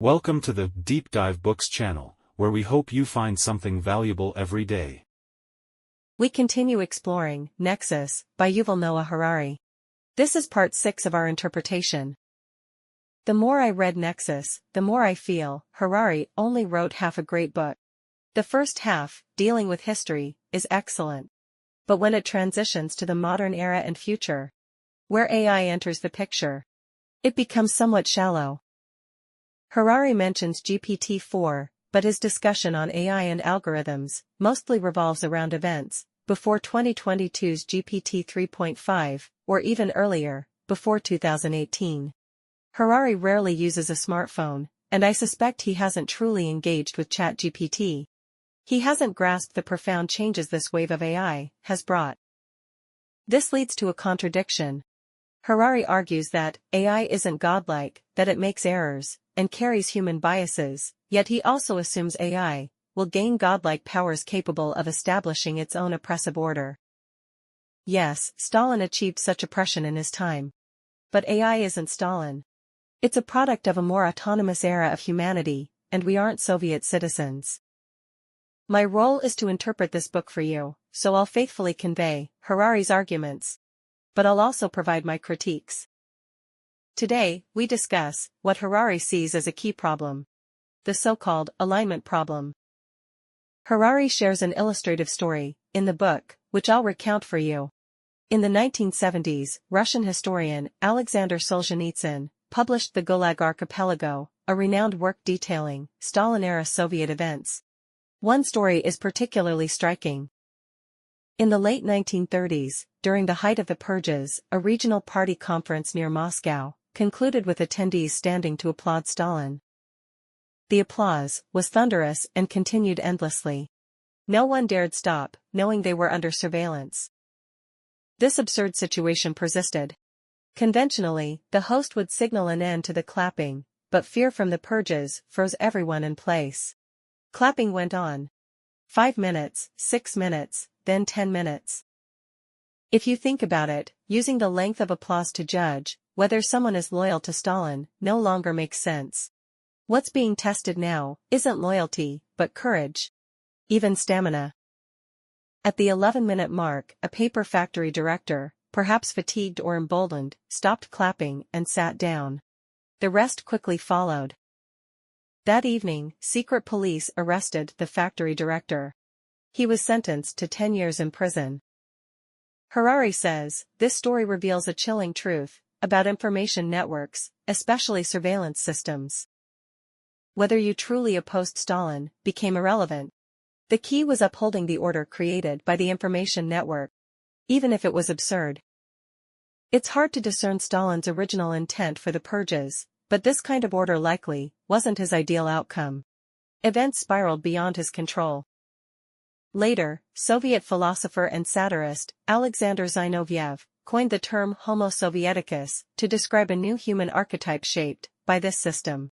Welcome to the Deep Dive Books channel, where we hope you find something valuable every day. We continue exploring Nexus by Yuval Noah Harari. This is part 6 of our interpretation. The more I read Nexus, the more I feel Harari only wrote half a great book. The first half, dealing with history, is excellent. But when it transitions to the modern era and future, where AI enters the picture, it becomes somewhat shallow. Harari mentions GPT-4, but his discussion on AI and algorithms mostly revolves around events before 2022's GPT 3.5, or even earlier, before 2018. Harari rarely uses a smartphone, and I suspect he hasn't truly engaged with ChatGPT. He hasn't grasped the profound changes this wave of AI has brought. This leads to a contradiction. Harari argues that AI isn't godlike, that it makes errors, and carries human biases, yet he also assumes AI will gain godlike powers capable of establishing its own oppressive order. Yes, Stalin achieved such oppression in his time. But AI isn't Stalin. It's a product of a more autonomous era of humanity, and we aren't Soviet citizens. My role is to interpret this book for you, so I'll faithfully convey Harari's arguments. But I'll also provide my critiques. Today, we discuss what Harari sees as a key problem: the so-called alignment problem. Harari shares an illustrative story in the book, which I'll recount for you. In the 1970s, Russian historian Alexander Solzhenitsyn published the Gulag Archipelago, a renowned work detailing Stalin-era Soviet events. One story is particularly striking. In the late 1930s, during the height of the purges, a regional party conference near Moscow concluded with attendees standing to applaud Stalin. The applause was thunderous and continued endlessly. No one dared stop, knowing they were under surveillance. This absurd situation persisted. Conventionally, the host would signal an end to the clapping, but fear from the purges froze everyone in place. Clapping went on. 5 minutes, 6 minutes, then 10 minutes. If you think about it, using the length of applause to judge whether someone is loyal to Stalin no longer makes sense. What's being tested now isn't loyalty, but courage. Even stamina. At the 11-minute mark, a paper factory director, perhaps fatigued or emboldened, stopped clapping and sat down. The rest quickly followed. That evening, secret police arrested the factory director. He was sentenced to 10 years in prison. Harari says, this story reveals a chilling truth about information networks, especially surveillance systems. Whether you truly opposed Stalin became irrelevant. The key was upholding the order created by the information network, even if it was absurd. It's hard to discern Stalin's original intent for the purges, but this kind of order likely wasn't his ideal outcome. Events spiraled beyond his control. Later, Soviet philosopher and satirist Alexander Zinoviev coined the term Homo Sovieticus to describe a new human archetype shaped by this system.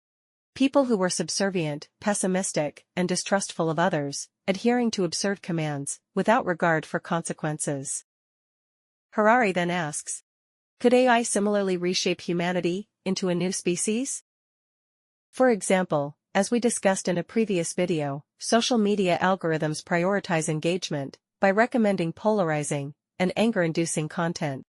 People who were subservient, pessimistic, and distrustful of others, adhering to absurd commands without regard for consequences. Harari then asks, could AI similarly reshape humanity into a new species? For example, as we discussed in a previous video, social media algorithms prioritize engagement by recommending polarizing and anger-inducing content.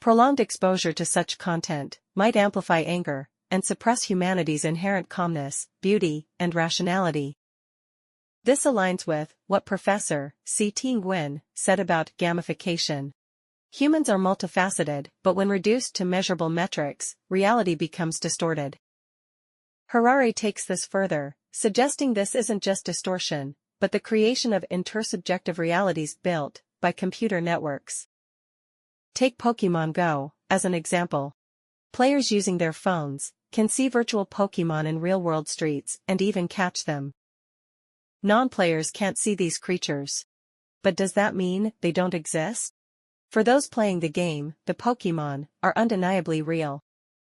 Prolonged exposure to such content might amplify anger and suppress humanity's inherent calmness, beauty, and rationality. This aligns with what Professor Thi Nguyen said about gamification. Humans are multifaceted, but when reduced to measurable metrics, reality becomes distorted. Harari takes this further, suggesting this isn't just distortion, but the creation of intersubjective realities built by computer networks. Take Pokémon Go as an example. Players using their phones can see virtual Pokémon in real-world streets and even catch them. Non-players can't see these creatures. But does that mean they don't exist? For those playing the game, the Pokémon are undeniably real.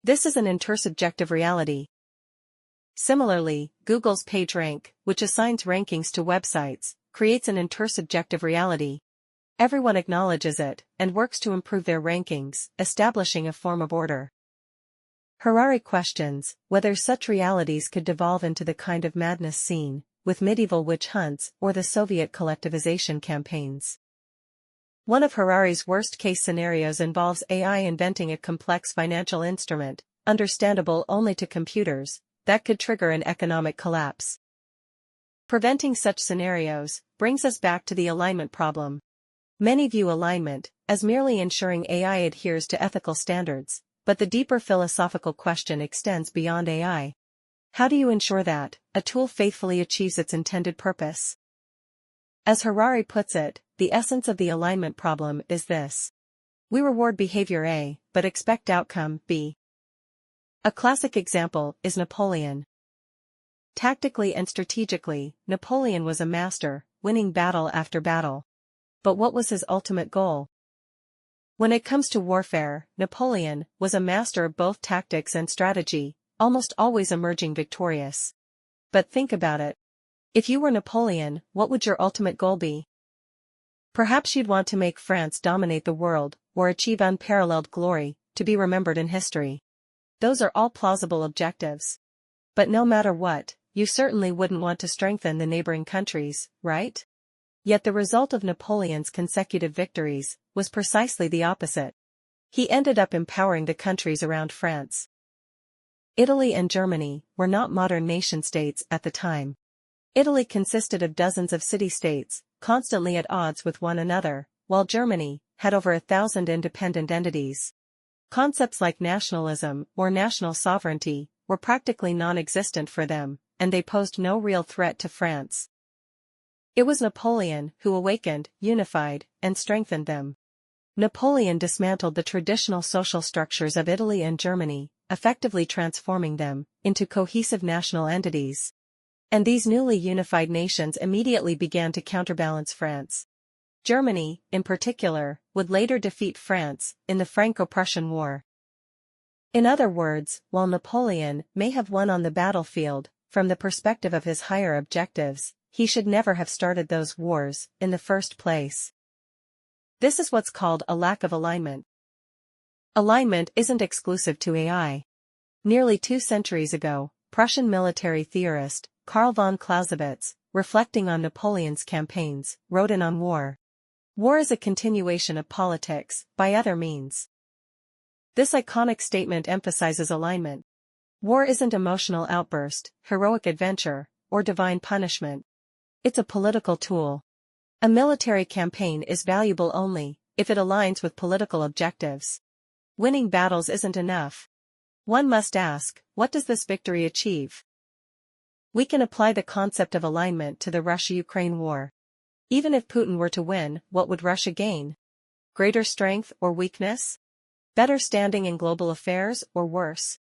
This is an intersubjective reality. Similarly, Google's PageRank, which assigns rankings to websites, creates an intersubjective reality. Everyone acknowledges it and works to improve their rankings, establishing a form of order. Harari questions whether such realities could devolve into the kind of madness seen with medieval witch hunts or the Soviet collectivization campaigns. One of Harari's worst-case scenarios involves AI inventing a complex financial instrument, understandable only to computers, that could trigger an economic collapse. Preventing such scenarios brings us back to the alignment problem. Many view alignment as merely ensuring AI adheres to ethical standards, but the deeper philosophical question extends beyond AI. How do you ensure that a tool faithfully achieves its intended purpose? As Harari puts it, the essence of the alignment problem is this. We reward behavior A, but expect outcome B. A classic example is Napoleon. Tactically and strategically, Napoleon was a master, winning battle after battle. But what was his ultimate goal? When it comes to warfare, Napoleon was a master of both tactics and strategy, almost always emerging victorious. But think about it. If you were Napoleon, what would your ultimate goal be? Perhaps you'd want to make France dominate the world, or achieve unparalleled glory, to be remembered in history. Those are all plausible objectives. But no matter what, you certainly wouldn't want to strengthen the neighboring countries, right? Yet the result of Napoleon's consecutive victories was precisely the opposite. He ended up empowering the countries around France. Italy and Germany were not modern nation-states at the time. Italy consisted of dozens of city-states, constantly at odds with one another, while Germany had over 1,000 independent entities. Concepts like nationalism or national sovereignty were practically non-existent for them, and they posed no real threat to France. It was Napoleon who awakened, unified, and strengthened them. Napoleon dismantled the traditional social structures of Italy and Germany, effectively transforming them into cohesive national entities. And these newly unified nations immediately began to counterbalance France. Germany, in particular, would later defeat France in the Franco-Prussian War. In other words, while Napoleon may have won on the battlefield, from the perspective of his higher objectives, he should never have started those wars in the first place. This is what's called a lack of alignment. Alignment isn't exclusive to AI. Nearly 2 centuries ago, Prussian military theorist Karl von Clausewitz, reflecting on Napoleon's campaigns, wrote in On War. War is a continuation of politics, by other means. This iconic statement emphasizes alignment. War isn't emotional outburst, heroic adventure, or divine punishment. It's a political tool. A military campaign is valuable only if it aligns with political objectives. Winning battles isn't enough. One must ask, what does this victory achieve? We can apply the concept of alignment to the Russia-Ukraine war. Even if Putin were to win, what would Russia gain? Greater strength or weakness? Better standing in global affairs or worse?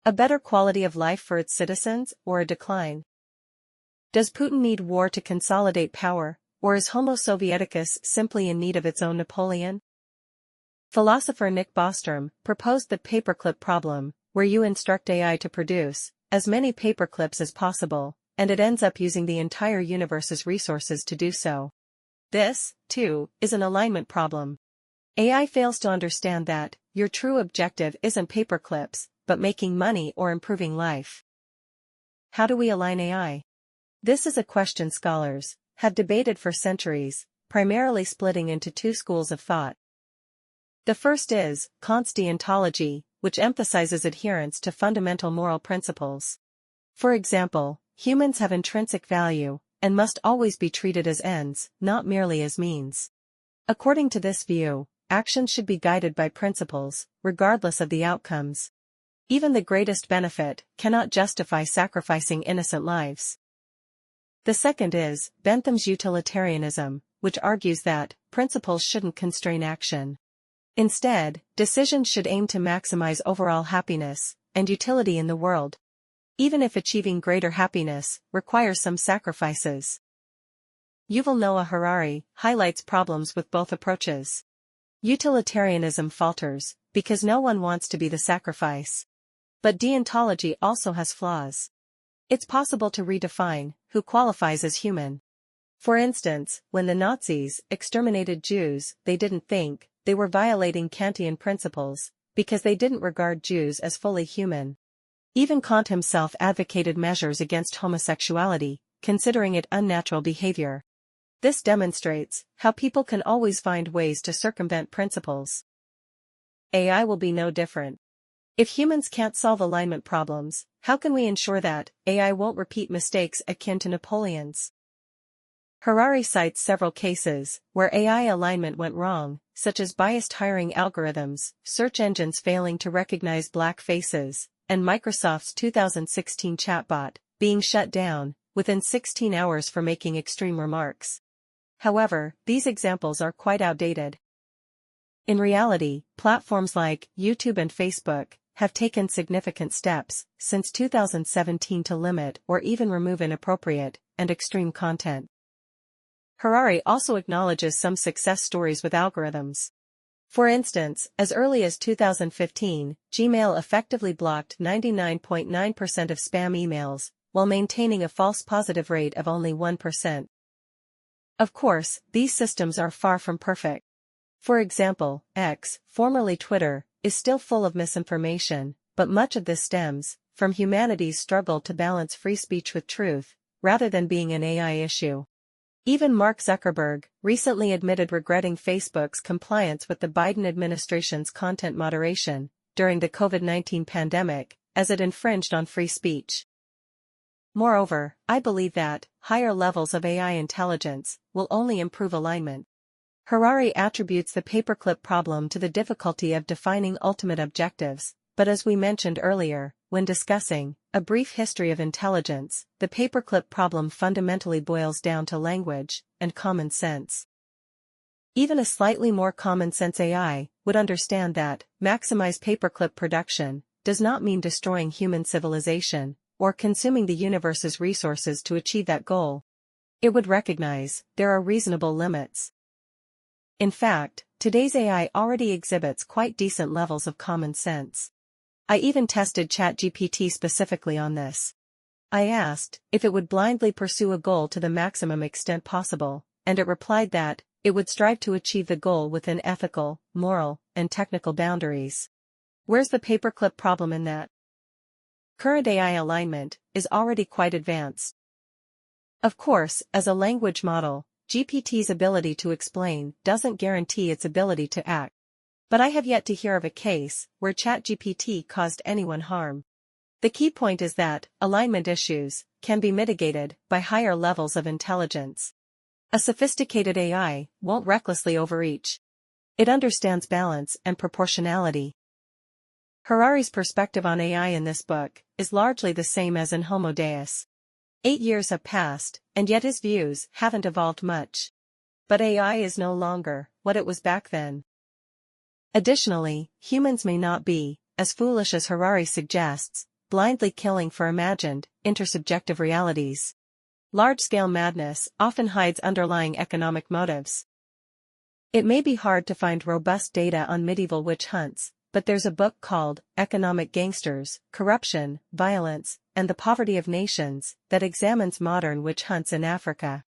A better quality of life for its citizens or a decline? Does Putin need war to consolidate power, or is Homo Sovieticus simply in need of its own Napoleon? Philosopher Nick Bostrom proposed the paperclip problem, where you instruct AI to produce as many paperclips as possible, and it ends up using the entire universe's resources to do so. This, too, is an alignment problem. AI fails to understand that your true objective isn't paperclips, but making money or improving life. How do we align AI? This is a question scholars have debated for centuries, primarily splitting into 2 schools of thought. The first is Kant's deontology, which emphasizes adherence to fundamental moral principles. For example, humans have intrinsic value and must always be treated as ends, not merely as means. According to this view, actions should be guided by principles, regardless of the outcomes. Even the greatest benefit cannot justify sacrificing innocent lives. The second is Bentham's utilitarianism, which argues that principles shouldn't constrain action. Instead, decisions should aim to maximize overall happiness and utility in the world, even if achieving greater happiness requires some sacrifices. Yuval Noah Harari highlights problems with both approaches. Utilitarianism falters because no one wants to be the sacrifice. But deontology also has flaws. It's possible to redefine who qualifies as human. For instance, when the Nazis exterminated Jews, they didn't think they were violating Kantian principles, because they didn't regard Jews as fully human. Even Kant himself advocated measures against homosexuality, considering it unnatural behavior. This demonstrates how people can always find ways to circumvent principles. AI will be no different. If humans can't solve alignment problems, how can we ensure that AI won't repeat mistakes akin to Napoleon's? Harari cites several cases where AI alignment went wrong, such as biased hiring algorithms, search engines failing to recognize black faces, and Microsoft's 2016 chatbot being shut down within 16 hours for making extreme remarks. However, these examples are quite outdated. In reality, platforms like YouTube and Facebook have taken significant steps since 2017 to limit or even remove inappropriate and extreme content. Harari also acknowledges some success stories with algorithms. For instance, as early as 2015, Gmail effectively blocked 99.9% of spam emails, while maintaining a false positive rate of only 1%. Of course, these systems are far from perfect. For example, X, formerly Twitter, is still full of misinformation, but much of this stems from humanity's struggle to balance free speech with truth, rather than being an AI issue. Even Mark Zuckerberg recently admitted regretting Facebook's compliance with the Biden administration's content moderation during the COVID-19 pandemic, as it infringed on free speech. Moreover, I believe that higher levels of AI intelligence will only improve alignment. Harari attributes the paperclip problem to the difficulty of defining ultimate objectives, but as we mentioned earlier, when discussing a brief history of intelligence, the paperclip problem fundamentally boils down to language and common sense. Even a slightly more common-sense AI would understand that maximize paperclip production does not mean destroying human civilization or consuming the universe's resources to achieve that goal. It would recognize there are reasonable limits. In fact, today's AI already exhibits quite decent levels of common sense. I even tested ChatGPT specifically on this. I asked if it would blindly pursue a goal to the maximum extent possible, and it replied that it would strive to achieve the goal within ethical, moral, and technical boundaries. Where's the paperclip problem in that? Current AI alignment is already quite advanced. Of course, as a language model, GPT's ability to explain doesn't guarantee its ability to act. But I have yet to hear of a case where ChatGPT caused anyone harm. The key point is that alignment issues can be mitigated by higher levels of intelligence. A sophisticated AI won't recklessly overreach. It understands balance and proportionality. Harari's perspective on AI in this book is largely the same as in Homo Deus. 8 years have passed, and yet his views haven't evolved much. But AI is no longer what it was back then. Additionally, humans may not be, as foolish as Harari suggests, blindly killing for imagined, intersubjective realities. Large-scale madness often hides underlying economic motives. It may be hard to find robust data on medieval witch hunts, but there's a book called Economic Gangsters, Corruption, Violence, and the Poverty of Nations that examines modern witch hunts in Africa.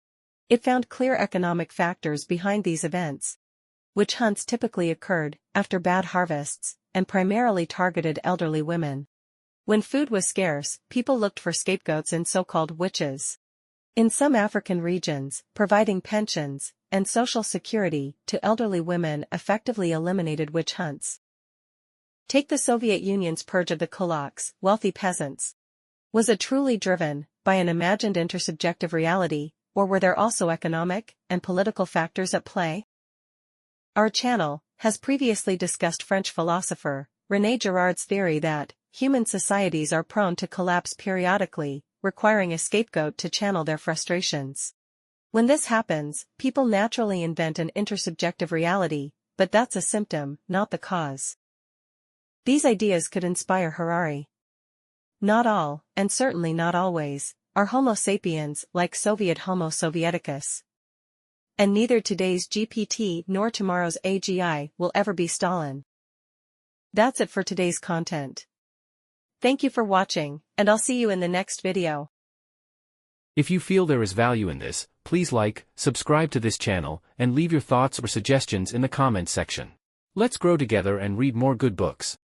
It found clear economic factors behind these events. Witch hunts typically occurred after bad harvests and primarily targeted elderly women. When food was scarce, people looked for scapegoats in so-called witches. In some African regions, providing pensions and social security to elderly women effectively eliminated witch hunts. Take the Soviet Union's purge of the kulaks, wealthy peasants. Was it truly driven by an imagined intersubjective reality, or were there also economic and political factors at play? Our channel has previously discussed French philosopher René Girard's theory that human societies are prone to collapse periodically, requiring a scapegoat to channel their frustrations. When this happens, people naturally invent an intersubjective reality, but that's a symptom, not the cause. These ideas could inspire Harari. Not all, and certainly not always, are Homo sapiens like Soviet Homo Sovieticus. And neither today's GPT nor tomorrow's AGI will ever be Stalin. That's it for today's content. Thank you for watching, and I'll see you in the next video. If you feel there is value in this, please like, subscribe to this channel, and leave your thoughts or suggestions in the comments section. Let's grow together and read more good books.